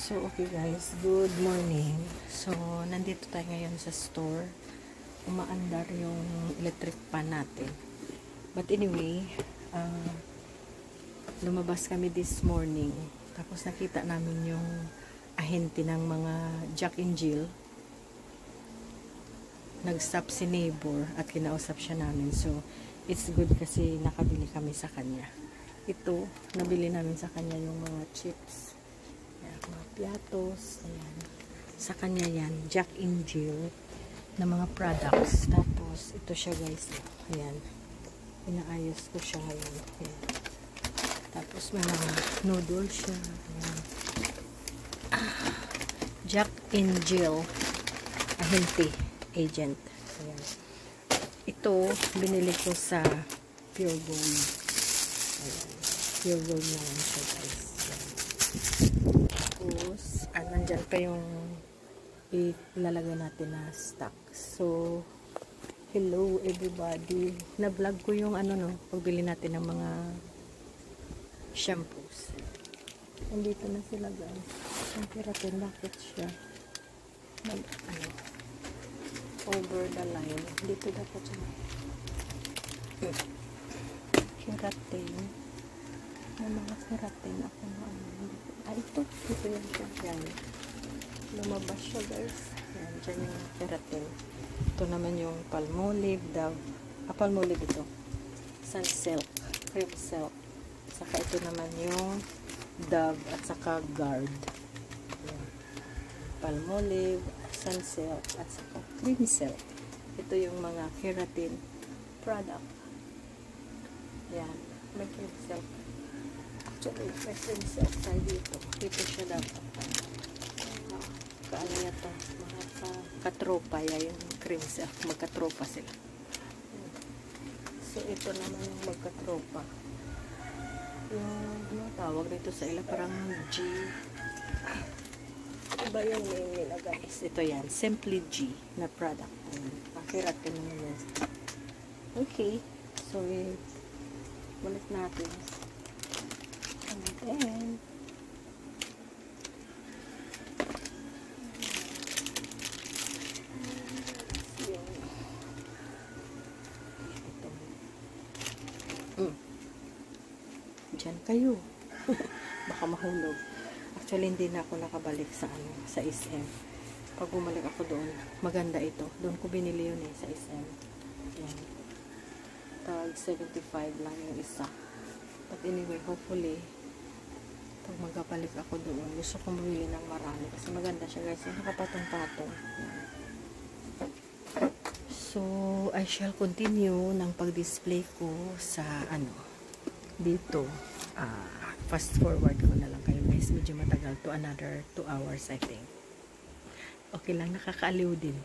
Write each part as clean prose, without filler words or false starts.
So, okay guys, good morning. So, nandito tayo ngayon sa store. Umaandar yung electric pan natin. But anyway, lumabas kami this morning. Tapos nakita namin yung ahente ng mga Jack and Jill. Nag-stop si neighbor at kinausap siya namin. So, it's good kasi nakabili kami sa kanya. Ito, nabili namin sa kanya yung mga chips. Ayan, mga piatos. Ayan. Sa kanya yan, Jack and Jill na mga products. Tapos, ito siya guys. Ayan. Inaayos ko siya ngayon. Ayan. Tapos, may mga noodles siya. Ayan. Jack and Jill ahente agent. Ayan. Ito, binili ko sa Pure Gold. Ayan. Pure Gold naman siya guys. Ayan. Tapos, nandyan pa yung ilalagay natin na stock. So, hello everybody. Na-vlog ko yung pagbili natin ng mga shampoos. Nandito na sila guys. Ang keratin, bakit siya over the line. Dito dapat siya keratin. May mga keratin ako na ito yung siya. Yan. Lumabas siya guys. Yan, dyan yung keratin. Ito naman yung Palmolive, Dove. Palmolive ito. Sunsilk, Cream Silk. Saka ito naman yung Dove at saka Guard. Yan. Palmolive, Sunsilk at saka Cream Silk. Ito yung mga keratin product. Yan. May Cream Silk. Actually, may Cream Silk tayo dito. Dito siya dapat. Kaano na ito? Mga katropa. Yan yung Cream Silk. Magkatropa sila. So, ito naman yung magkatropa. Yung tawag dito sa ila parang G. Iba yung name nila guys. Ito yan. Simply G na product. Pakirat ka naman yan. Okay. So, balik natin. And then, dyan kayo. Baka mahulog. Actually, hindi na ako nakabalik sa SM. Pag bumalik ako doon, maganda ito. Doon ko binili yun sa SM. Yan. Tag 75 lang yung isa. But anyway, hopefully, pag magkabalik ako doon, gusto kong bumili ng marami. Kasi maganda siya guys. Nakapatong-patong. So, I shall continue ng pag-display ko sa dito. Fast forward ko na lang kayo guys. Medyo matagal to another 2 hours I think. Okay lang, nakakaaliw din.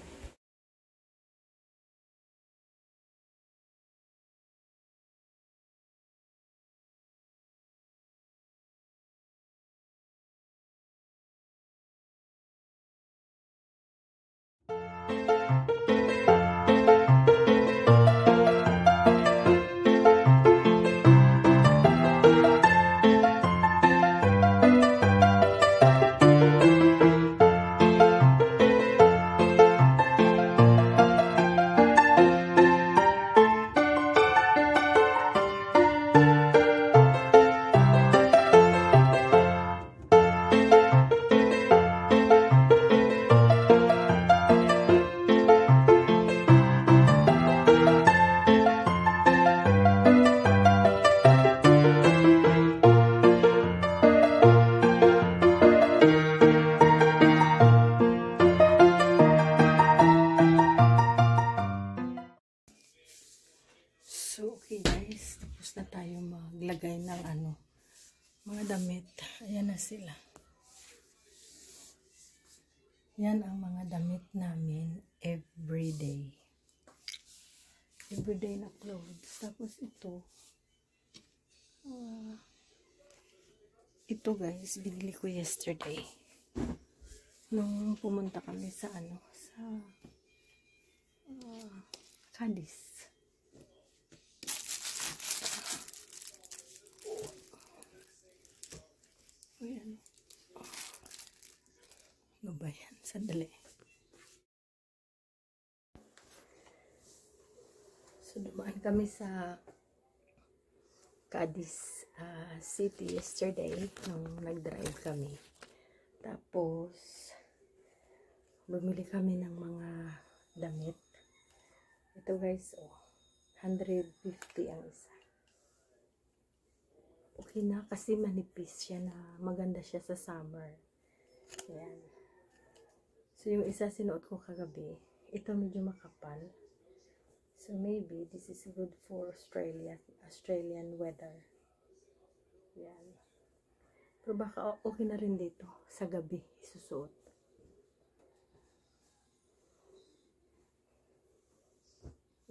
So, okay guys, tapos na tayo maglagay ng mga damit. Ayan na sila. Yan ang mga damit namin everyday. Everyday na clothes. Tapos ito guys, binili ko yesterday. Nung pumunta kami sa Cadiz. Ayan. ba yan? Sandali. So, dumaan kami sa Cadiz City yesterday nung nag-drive kami. Tapos, bumili kami ng mga damit. Ito guys, 150 ang isa. Okay na kasi manipis siya na maganda siya sa summer. Ayan. So, yung isa sinuot ko kagabi. Ito medyo makapal. So, maybe this is good for Australian weather. Ayan. Pero baka okay na rin dito sa gabi isusuot.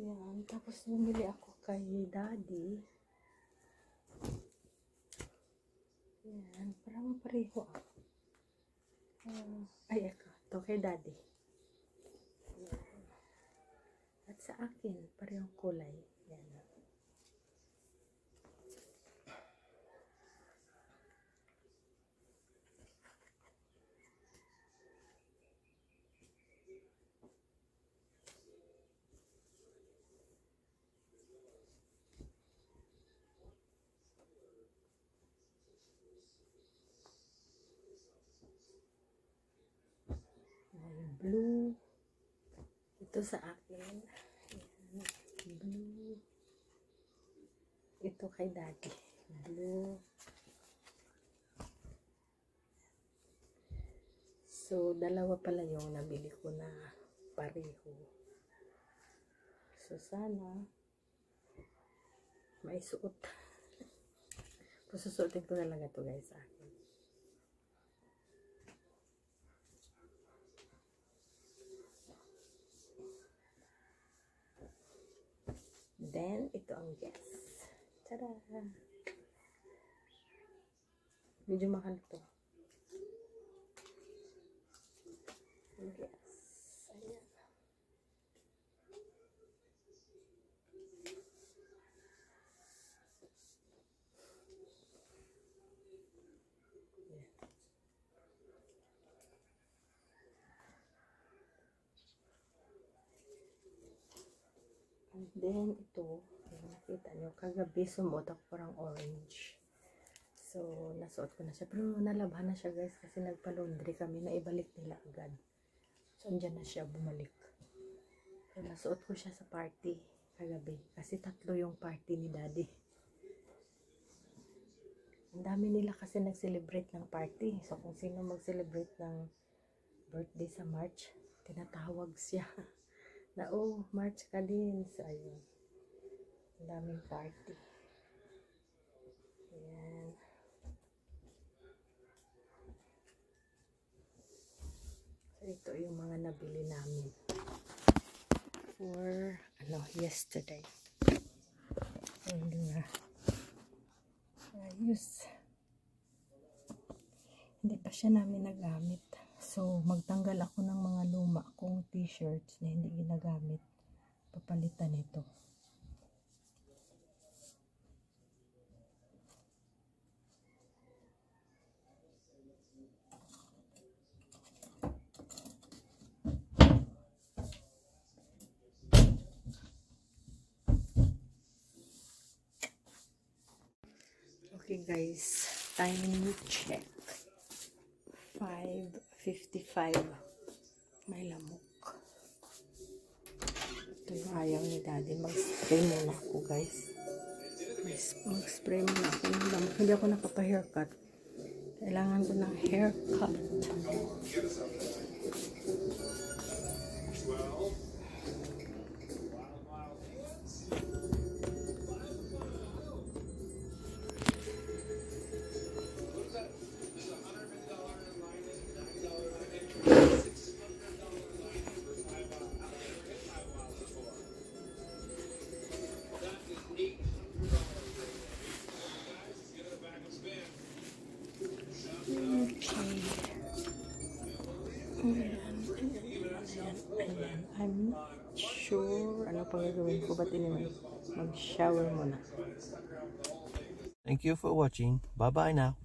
Ayan. Tapos, bumili ako kay Daddy. Ayan, parang pareho ay, ito kay Daddy. Ayan. At sa akin, parehong kulay. Ayan. Blue. Ito sa akin. Ayan. Blue. Ito kay Daddy. Blue. So, dalawa pala yung nabili ko na pareho. So, sana may suot. Susuotin ko talaga to guys sa akin. Then, ito ang guess. Tada! Medyo mahal to. Guess. Ayan. And then, ito, nakita nyo, kagabi sumuot ako parang orange. So, nasuot ko na siya. Pero nalabhan na siya guys, kasi nagpa-laundry kami, naibalik nila agad. So, andyan na siya, bumalik. So, nasuot ko siya sa party kagabi, kasi 3 yung party ni Daddy. Ang dami nila kasi nag-celebrate ng party. So, kung sino mag-celebrate ng birthday sa March, tinatawag siya. Na, March ka din. So, ayun. Ang daming party. Ayan. So, ito yung mga nabili namin. For, yesterday. Ayos. Hindi pa siya namin nagamit. So, magtanggal ako ng mga luma kong t-shirts na hindi ginagamit. Papalitan ito. Okay guys, time check. 5:55. May lamok. Ito yung ayaw ni Daddy. Mag-spray muna ako guys. Mag-spray muna ako ng lamok. Hindi ako nakapa-haircut. Kailangan ko ng haircut. I'm not sure ano pang gagawin ko, but anyway, mag-shower muna. Thank you for watching. Bye bye now.